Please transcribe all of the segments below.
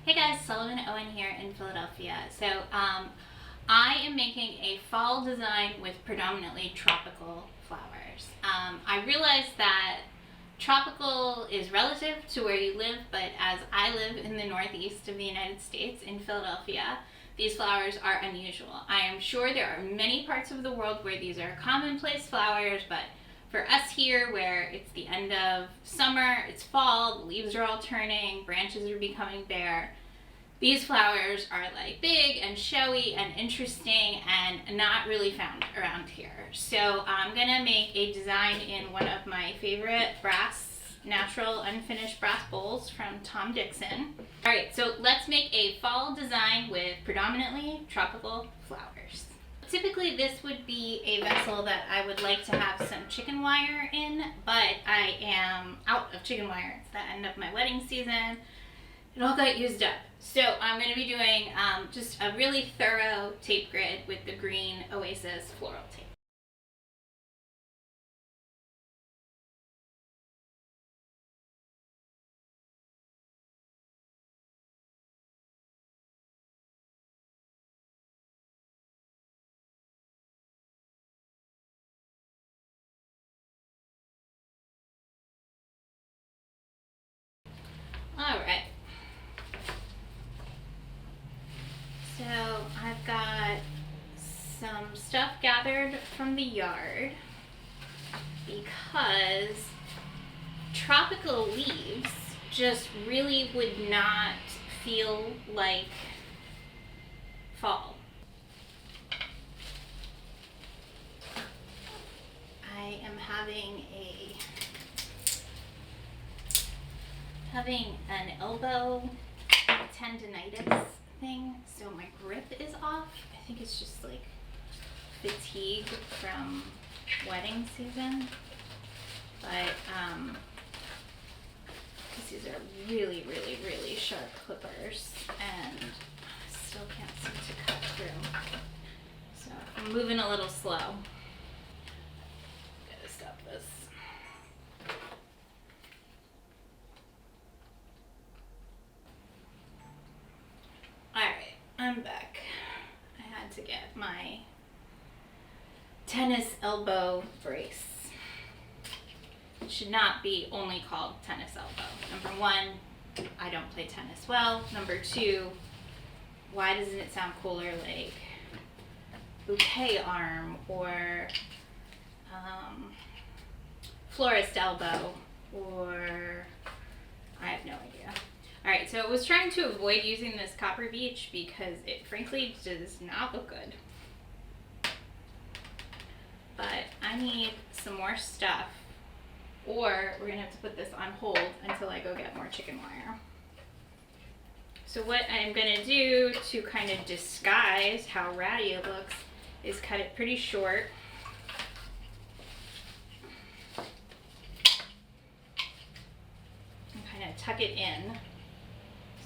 Hey guys, Sullivan Owen here in Philadelphia. I am making a fall design with predominantly tropical flowers. I realize that tropical is relative to where you live, but as I live in the northeast of the United States in Philadelphia, these flowers are unusual. I am sure there are many parts of the world where these are commonplace flowers, but for us here, where it's the end of summer, it's fall, the leaves are all turning, branches are becoming bare, these flowers are like big and showy and interesting and not really found around here. So I'm gonna make a design in one of my favorite natural unfinished brass bowls from Tom Dixon. All right, so let's make a fall design with predominantly tropical flowers. Typically this would be a vessel that I would like to have some chicken wire in, but I am out of chicken wire. It's the end of my wedding season. It all got used up. So I'm going to be doing just a really thorough tape grid with the green Oasis floral tape. All right. So I've got some stuff gathered from the yard because tropical leaves just really would not feel like fall. I am having an elbow tendonitis thing, so my grip is off. I think it's just like fatigue from wedding season, but these are really sharp clippers and I still can't seem to cut through, so I'm moving a little slow. Gotta stop this. Alright, I'm back. I had to get my tennis elbow brace. It should not be only called tennis elbow. Number one, I don't play tennis well. Number two, why doesn't it sound cooler like bouquet arm or florist elbow, or I have no idea. Alright, so I was trying to avoid using this copper beech because it frankly does not look good. But I need some more stuff, or we're gonna have to put this on hold until I go get more chicken wire. So what I'm gonna do to kind of disguise how ratty it looks is cut it pretty short. And kind of tuck it in.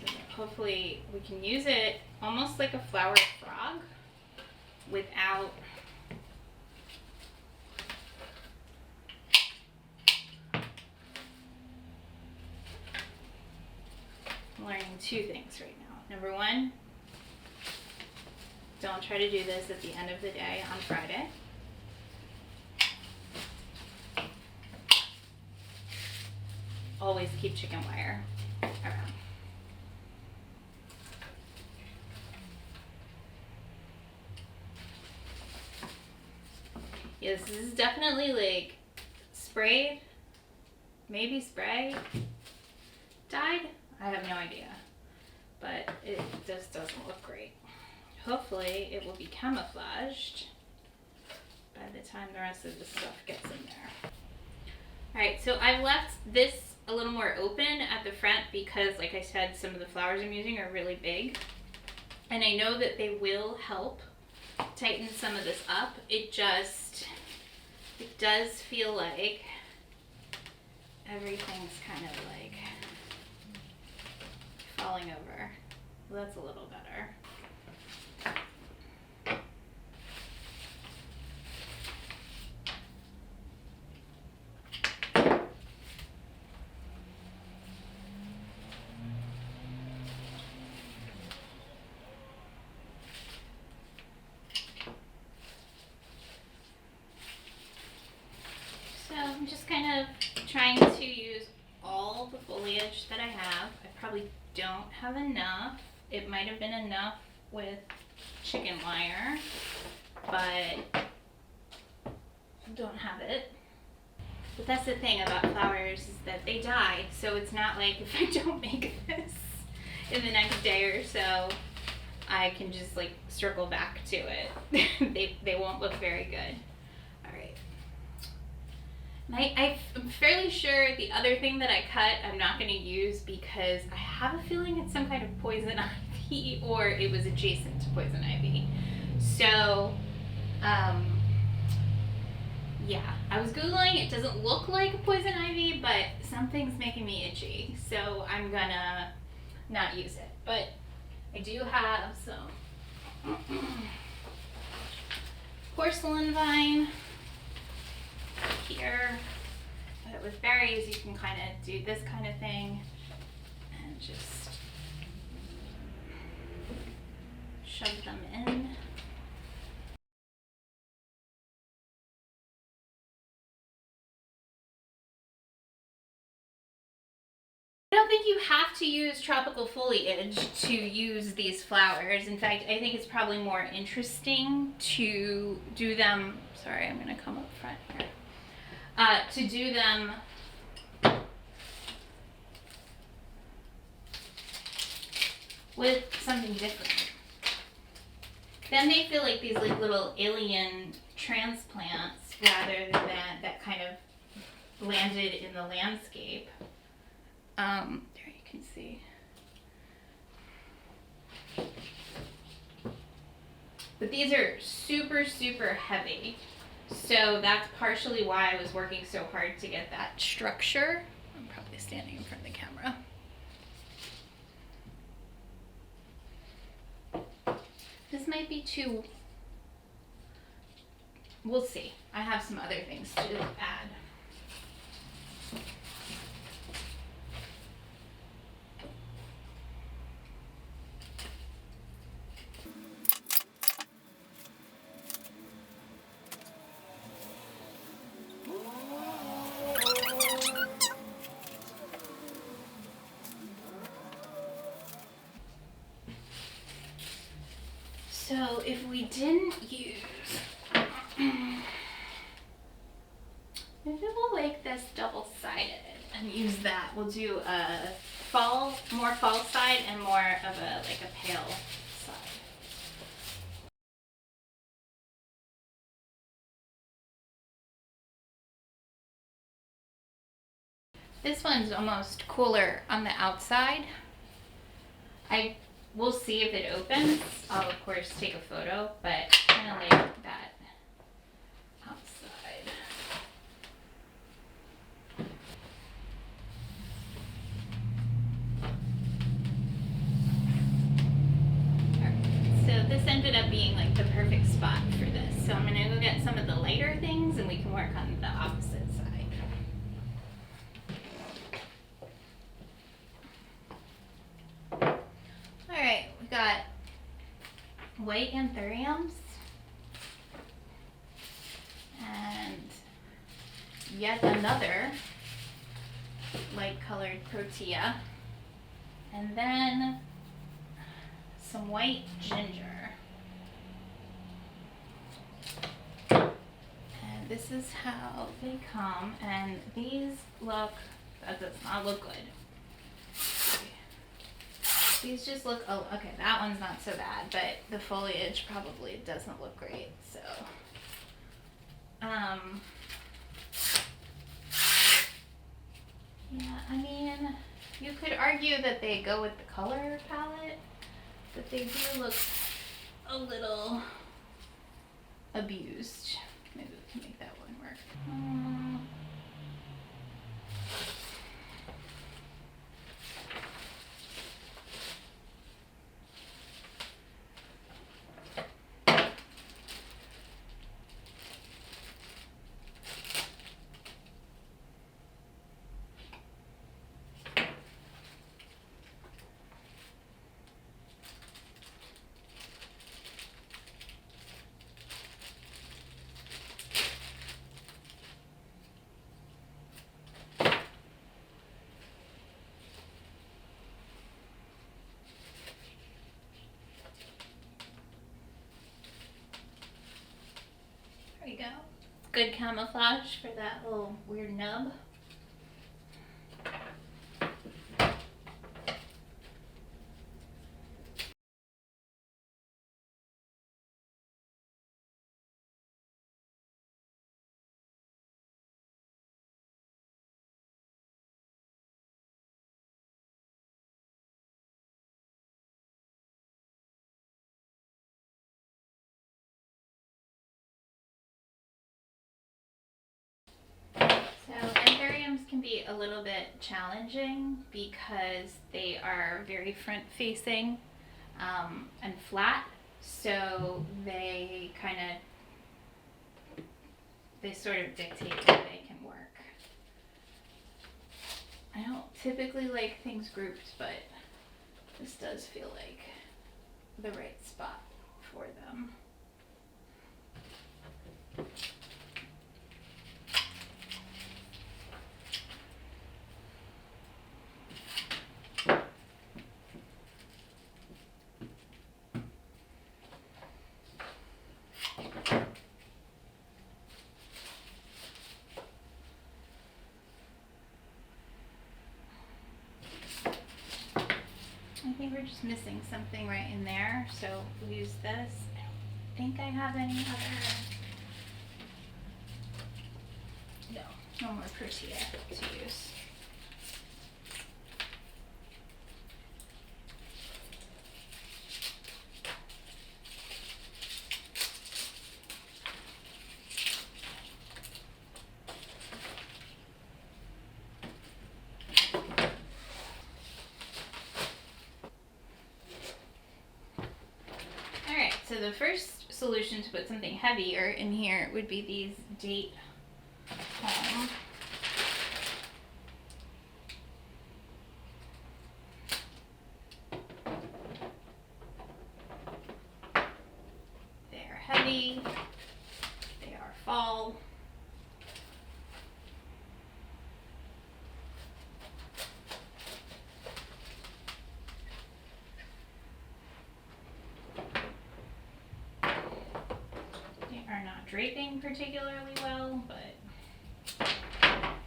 So that hopefully we can use it almost like a flower frog without learning two things right now. Number one, don't try to do this at the end of the day on Friday. Always keep chicken wire around. Yes, this is definitely like sprayed, maybe spray, dyed. I have no idea, but it just doesn't look great. Hopefully it will be camouflaged by the time the rest of the stuff gets in there. Alright, so I've left this a little more open at the front because, like I said, some of the flowers I'm using are really big. And I know that they will help tighten some of this up. It does feel like everything's kind of like falling over. Well, that's a little better. just kind of trying to use all the foliage that I have. I probably don't have enough. It might have been enough with chicken wire, but don't have it. But that's the thing about flowers, is that they die, so it's not like if I don't make this in the next day or so, I can just like circle back to it. they won't look very good. Alright. I'm fairly sure the other thing that I cut I'm not going to use because I have a feeling it's some kind of poison ivy, or it was adjacent to poison ivy. So, yeah, I was Googling, it doesn't look like a poison ivy, but something's making me itchy, so I'm gonna not use it. But I do have some porcelain vine here. But with berries, you can kind of do this kind of thing and just shove them in. I don't think you have to use tropical foliage to use these flowers. In fact, I think it's probably more interesting to do them, sorry, I'm going to come up front here, to do them with something different. Then they feel like these like little alien transplants rather than that kind of landed in the landscape. There you can see. But these are super, super heavy. So that's partially why I was working so hard to get that structure. I'm probably standing in front of the camera. This might be too, we'll see. I have some other things to add. So if we didn't use, maybe we'll make this double-sided and use that. We'll do a more fall side and more of a pale side. This one's almost cooler on the outside. We'll see if it opens. I'll of course take a photo, but kind of like that outside. So this ended up being like the perfect spot for this. So I'm gonna go get some of the lighter things and we can work on the opposite side. Got white anthuriums and yet another light colored protea, and then some white ginger. And this is how they come, and these look, that does not look good. These just look, oh, okay, that one's not so bad, but the foliage probably doesn't look great, so. Yeah, I mean, you could argue that they go with the color palette, but they do look a little abused. Maybe we can make that one work. go. Good camouflage for that little weird nub. So anthuriums can be a little bit challenging because they are very front facing and flat, so they sort of dictate where they can work. I don't typically like things grouped, but this does feel like the right spot for them. I think we're just missing something right in there, so we'll use this. I don't think I have any other. No more Protea to use. So the first solution to put something heavier in here would be these date palm. They are heavy, they are fall. Are not draping particularly well, but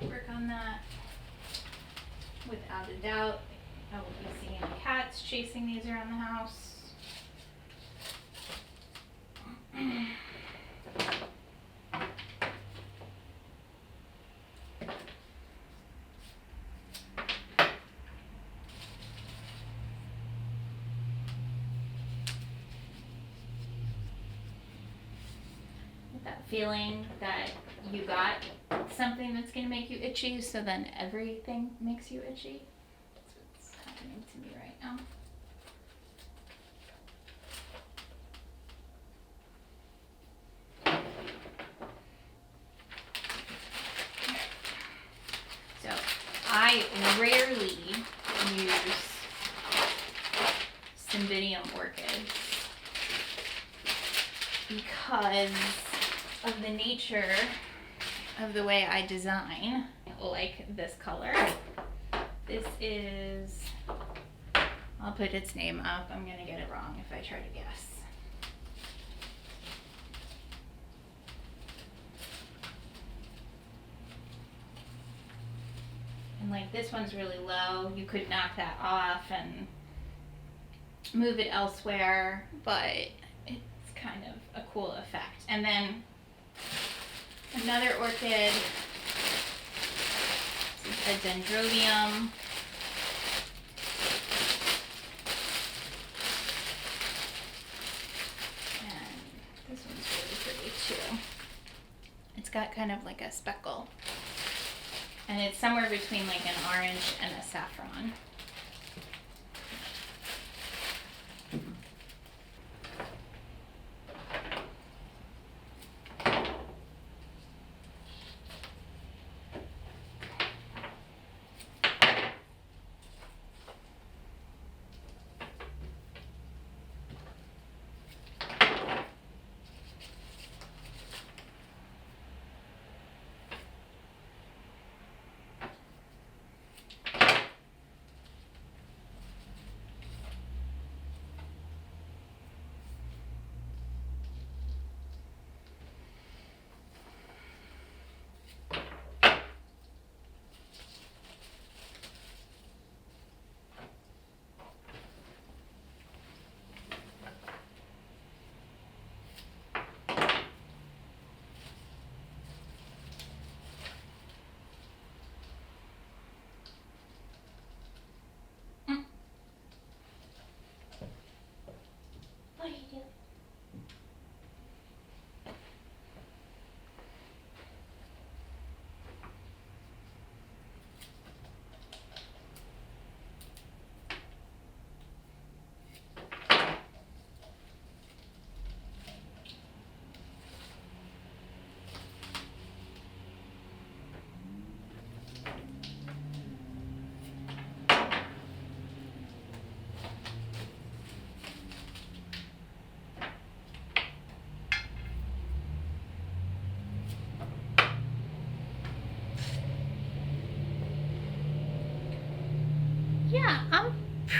work on that. Without a doubt, I will be seeing cats chasing these around the house. That feeling that you got something that's going to make you itchy, so then everything makes you itchy. That's what's happening to me right now. So I rarely use Cymbidium orchids because of the nature of the way I design. I like this color. This is, I'll put its name up. I'm gonna get it wrong if I try to guess. And like this one's really low. You could knock that off and move it elsewhere, but it's kind of a cool effect. And then another orchid, this is a dendrobium. And this one's really pretty too. It's got kind of like a speckle. And it's somewhere between like an orange and a saffron.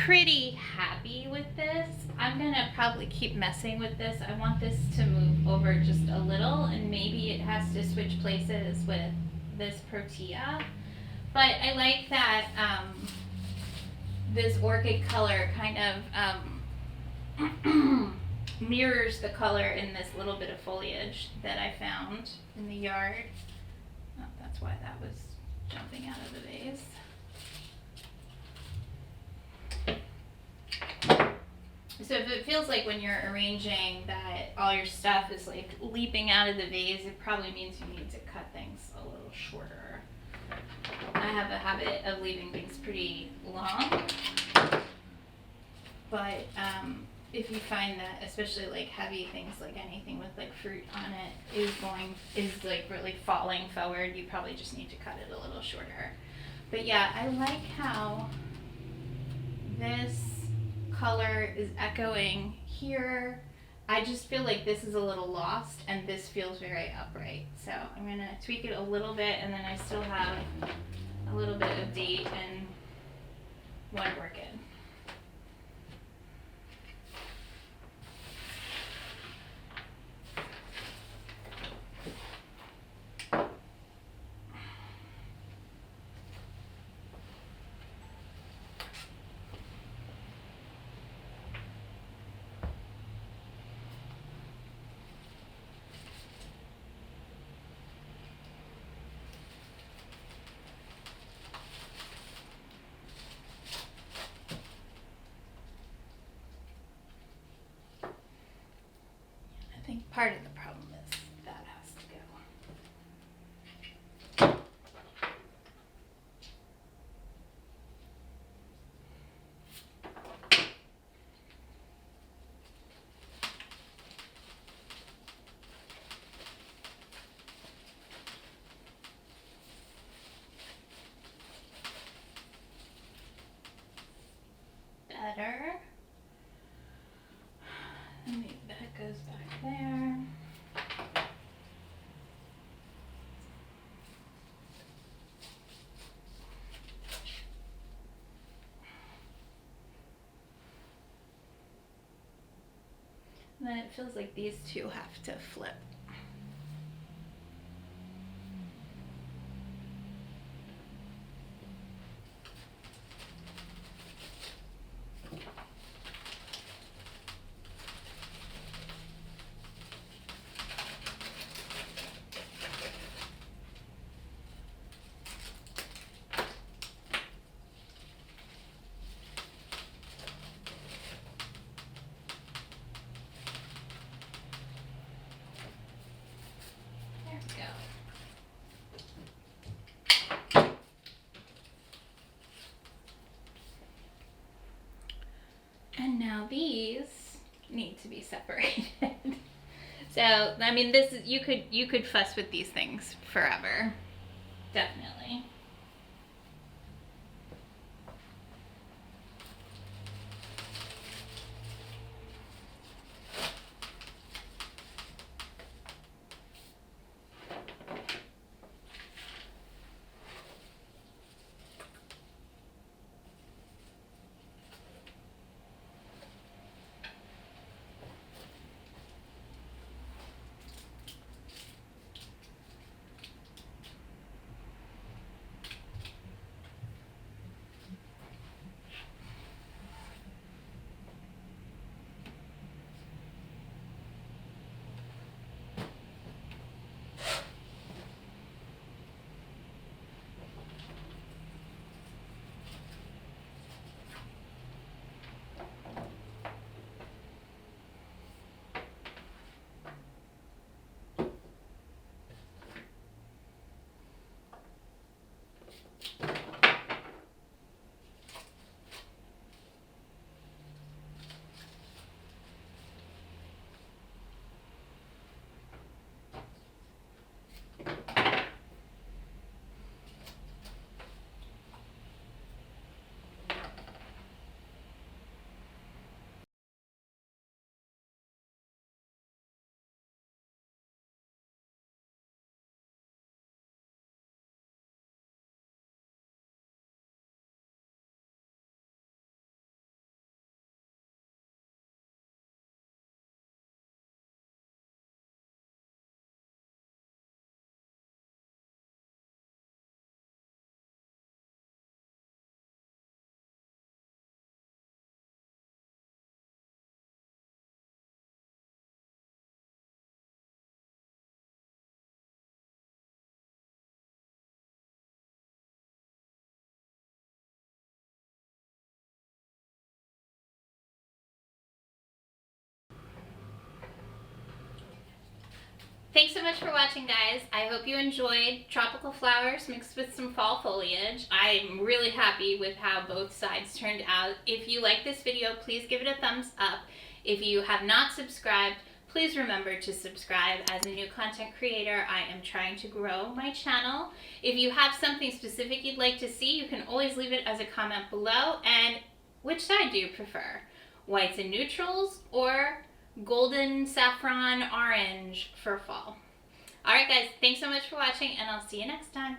pretty happy with this. I'm gonna probably keep messing with this. I want this to move over just a little, and maybe it has to switch places with this protea. But I like that this orchid color kind of mirrors the color in this little bit of foliage that I found in the yard. Oh, that's why that was jumping out of the vase. So if it feels like when you're arranging that all your stuff is like leaping out of the vase, it probably means you need to cut things a little shorter. I have a habit of leaving things pretty long, but if you find that especially like heavy things, like anything with like fruit on it is like really falling forward, you probably just need to cut it a little shorter. But yeah, I like how this color is echoing here. I just feel like this is a little lost and this feels very upright. So I'm gonna tweak it a little bit, and then I still have a little bit of date and one orchid. I think part of the problem is that has to go. Better. And maybe that goes back there. And then it feels like these two have to flip. And now these need to be separated. So, I mean, this is, you could fuss with these things forever. Definitely. Thanks so much for watching, guys. I hope you enjoyed tropical flowers mixed with some fall foliage. I'm really happy with how both sides turned out. If you like this video, please give it a thumbs up. If you have not subscribed, please remember to subscribe. As a new content creator, I am trying to grow my channel. If you have something specific you'd like to see, you can always leave it as a comment below. And which side do you prefer? Whites and neutrals or golden saffron orange for fall? Alright guys, thanks so much for watching, and I'll see you next time.